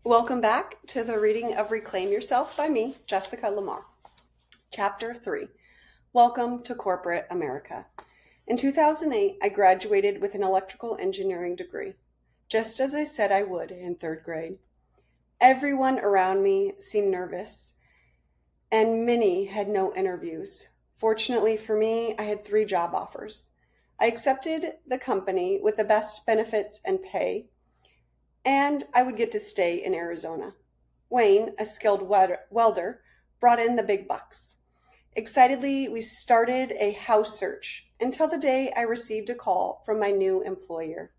Welcome back to the reading of Reclaim Yourself by me, Jessica Lamar. Chapter 3, Welcome to Corporate America. In 2008, I graduated with an electrical engineering degree, just as I said I would in third grade. Everyone around me seemed nervous, and many had no interviews. Fortunately for me, I had 3 job offers. I accepted the company with the best benefits and pay, and I would get to stay in Arizona. Wayne, a skilled welder, brought in the big bucks. Excitedly, we started a house search until the day I received a call from my new employer,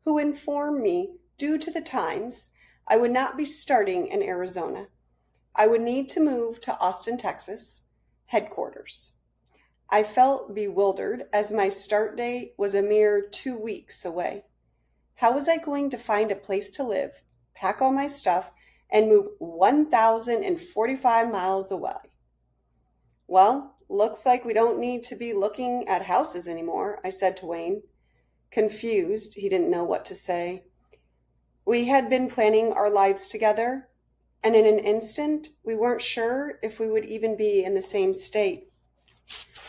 who informed me, due to the times, I would not be starting in Arizona. I would need to move to Austin, Texas, headquarters. I felt bewildered as my start date was a mere 2 weeks away. How was I going to find a place to live, pack all my stuff, and move 1,045 miles away? Well, looks like we don't need to be looking at houses anymore, I said to Wayne. Confused, he didn't know what to say. We had been planning our lives together, and in an instant, we weren't sure if we would even be in the same state.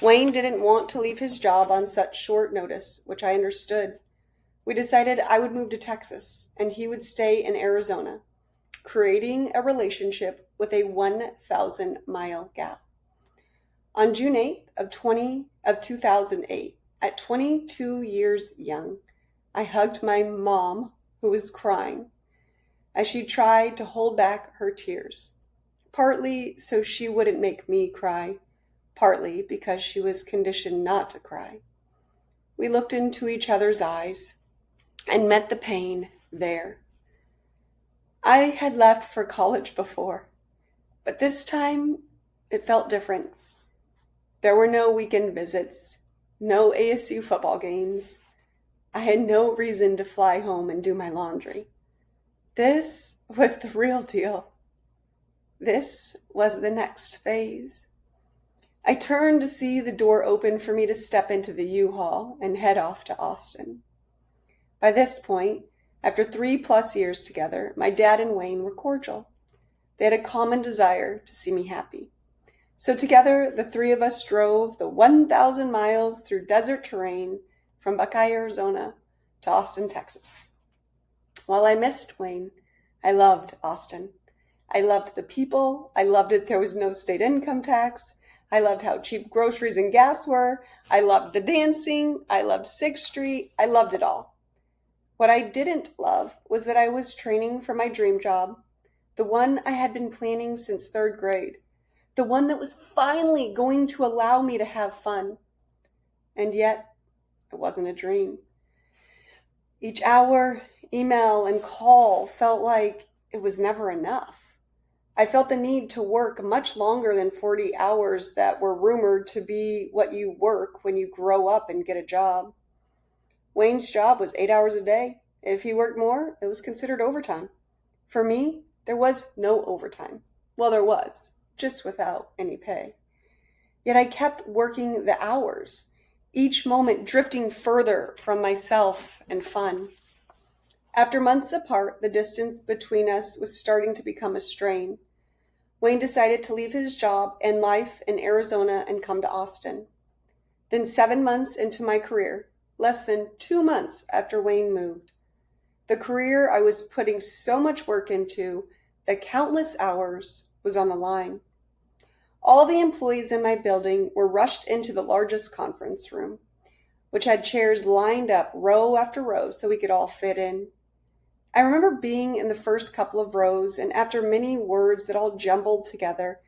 Wayne didn't want to leave his job on such short notice, which I understood. We decided I would move to Texas and he would stay in Arizona, creating a relationship with a 1,000-mile gap. On June 8th of 2008, at 22 years young, I hugged my mom, who was crying, as she tried to hold back her tears, partly so she wouldn't make me cry, partly because she was conditioned not to cry. We looked into each other's eyes and met the pain there. I had left for college before, but this time it felt different. There were no weekend visits, no ASU football games. I had no reason to fly home and do my laundry. This was the real deal. This was the next phase. I turned to see the door open for me to step into the U-Haul and head off to Austin. By this point, after 3+ years together, my dad and Wayne were cordial. They had a common desire to see me happy. So together, the 3 of us drove the 1,000 miles through desert terrain from Buckeye, Arizona to Austin, Texas. While I missed Wayne, I loved Austin. I loved the people. I loved that there was no state income tax. I loved how cheap groceries and gas were. I loved the dancing. I loved 6th Street. I loved it all. What I didn't love was that I was training for my dream job, the one I had been planning since 3rd grade, the one that was finally going to allow me to have fun. And yet, it wasn't a dream. Each hour, email, and call felt like it was never enough. I felt the need to work much longer than 40 hours that were rumored to be what you work when you grow up and get a job. Wayne's job was 8 hours a day. If he worked more, it was considered overtime. For me, there was no overtime. Well, there was, just without any pay. Yet I kept working the hours, each moment drifting further from myself and fun. After months apart, the distance between us was starting to become a strain. Wayne decided to leave his job and life in Arizona and come to Austin. Then 7 months into my career, less than 2 months after Wayne moved, the career I was putting so much work into, the countless hours, was on the line. All the employees in my building were rushed into the largest conference room, which had chairs lined up row after row so we could all fit in. I remember being in the first couple of rows, and after many words that all jumbled together,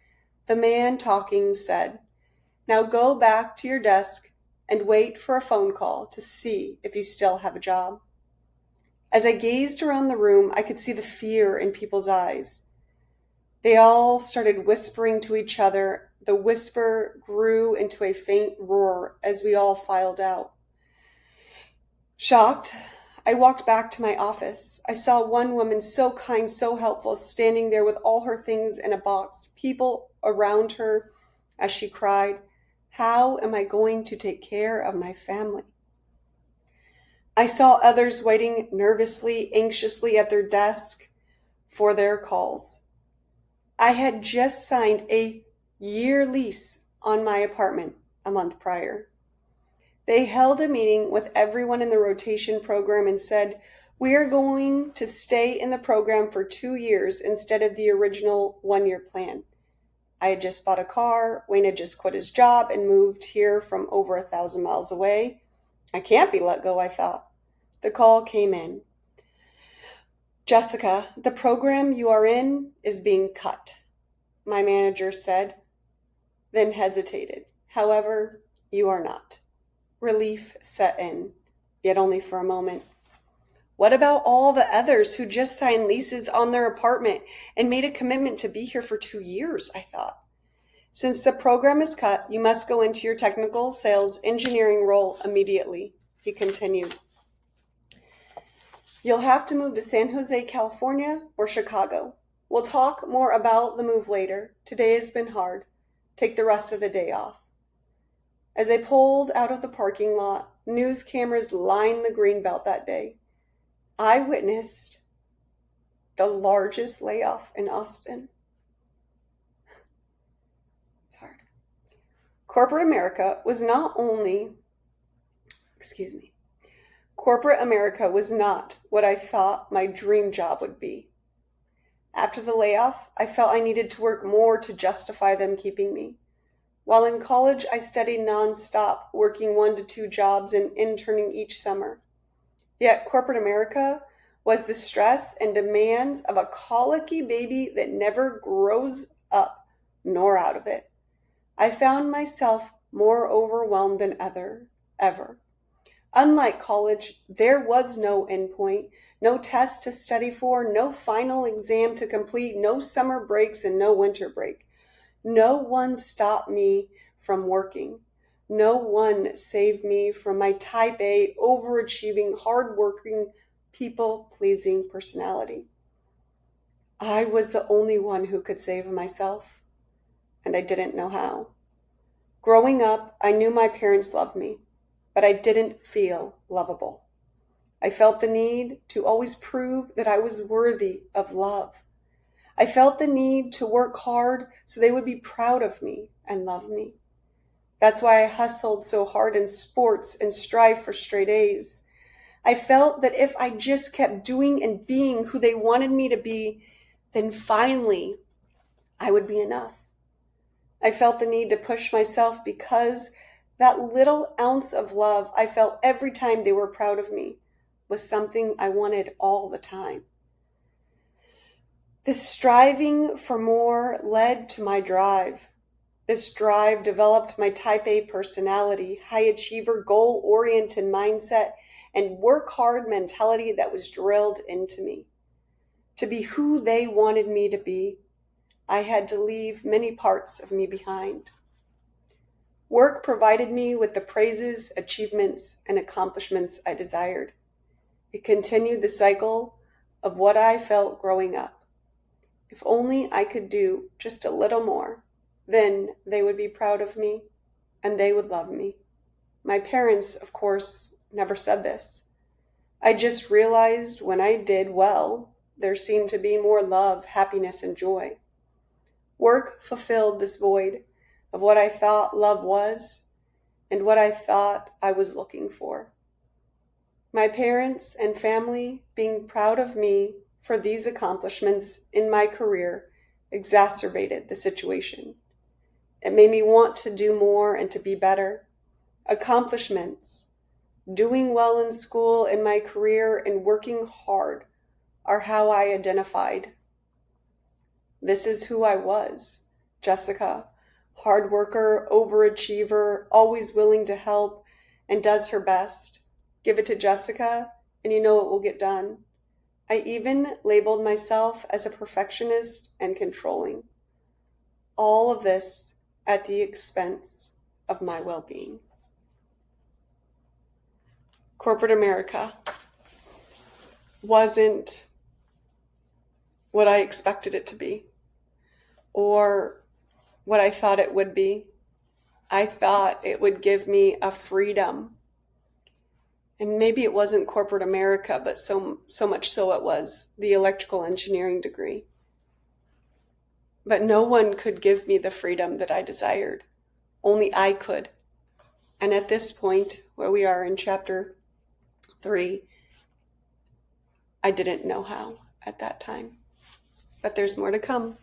the man talking said, "Now go back to your desk and wait for a phone call to see if you still have a job." As I gazed around the room, I could see the fear in people's eyes. They all started whispering to each other. The whisper grew into a faint roar as we all filed out. Shocked, I walked back to my office. I saw one woman, so kind, so helpful, standing there with all her things in a box, people around her as she cried, "How am I going to take care of my family?" I saw others waiting nervously, anxiously at their desk. for their calls. I had just signed a year lease on my apartment a month prior. They held a meeting with everyone in the rotation program and said, "We are going to stay in the program for 2 years instead of the original 1-year plan." I had just bought a car. Wayne had just quit his job and moved here from over 1,000 miles away. I can't be let go, I thought. The call came in. "Jessica, the program you are in is being cut," my manager said, then hesitated. "However, you are not." Relief set in, yet only for a moment. What about all the others who just signed leases on their apartment and made a commitment to be here for 2 years, I thought. "Since the program is cut, you must go into your technical sales engineering role immediately," he continued. "You'll have to move to San Jose, California or Chicago. We'll talk more about the move later. Today has been hard. Take the rest of the day off." As I pulled out of the parking lot, news cameras lined the greenbelt that day. I witnessed the largest layoff in Austin. It's hard. Corporate America was not what I thought my dream job would be. After the layoff, I felt I needed to work more to justify them keeping me. While in college, I studied nonstop, working 1 to 2 jobs and interning each summer. Yet corporate America was the stress and demands of a colicky baby that never grows up nor out of it. I found myself more overwhelmed than ever. Unlike college, there was no endpoint, no test to study for, no final exam to complete, no summer breaks, and no winter break. No one stopped me from working. No one saved me from my type A, overachieving, hardworking, people-pleasing personality. I was the only one who could save myself, and I didn't know how. Growing up, I knew my parents loved me, but I didn't feel lovable. I felt the need to always prove that I was worthy of love. I felt the need to work hard so they would be proud of me and love me. That's why I hustled so hard in sports and strived for straight A's. I felt that if I just kept doing and being who they wanted me to be, then finally I would be enough. I felt the need to push myself because that little ounce of love I felt every time they were proud of me was something I wanted all the time. This striving for more led to my drive. This drive developed my type A personality, high achiever, goal-oriented mindset, and work hard mentality that was drilled into me. To be who they wanted me to be, I had to leave many parts of me behind. Work provided me with the praises, achievements, and accomplishments I desired. It continued the cycle of what I felt growing up. If only I could do just a little more, then they would be proud of me and they would love me. My parents, of course, never said this. I just realized when I did well, there seemed to be more love, happiness, and joy. Work fulfilled this void of what I thought love was and what I thought I was looking for. My parents and family being proud of me for these accomplishments in my career exacerbated the situation. It made me want to do more and to be better. Accomplishments, doing well in school, in my career, and working hard are how I identified. This is who I was, Jessica, hard worker, overachiever, always willing to help, and does her best. Give it to Jessica, and you know it will get done. I even labeled myself as a perfectionist and controlling. All of this at the expense of my well-being. Corporate America wasn't what I expected it to be or what I thought it would be. I thought it would give me a freedom And maybe it wasn't corporate America, but so much so it was the electrical engineering degree. But no one could give me the freedom that I desired. Only I could. And at this point, where we are in chapter 3, I didn't know how at that time. But there's more to come.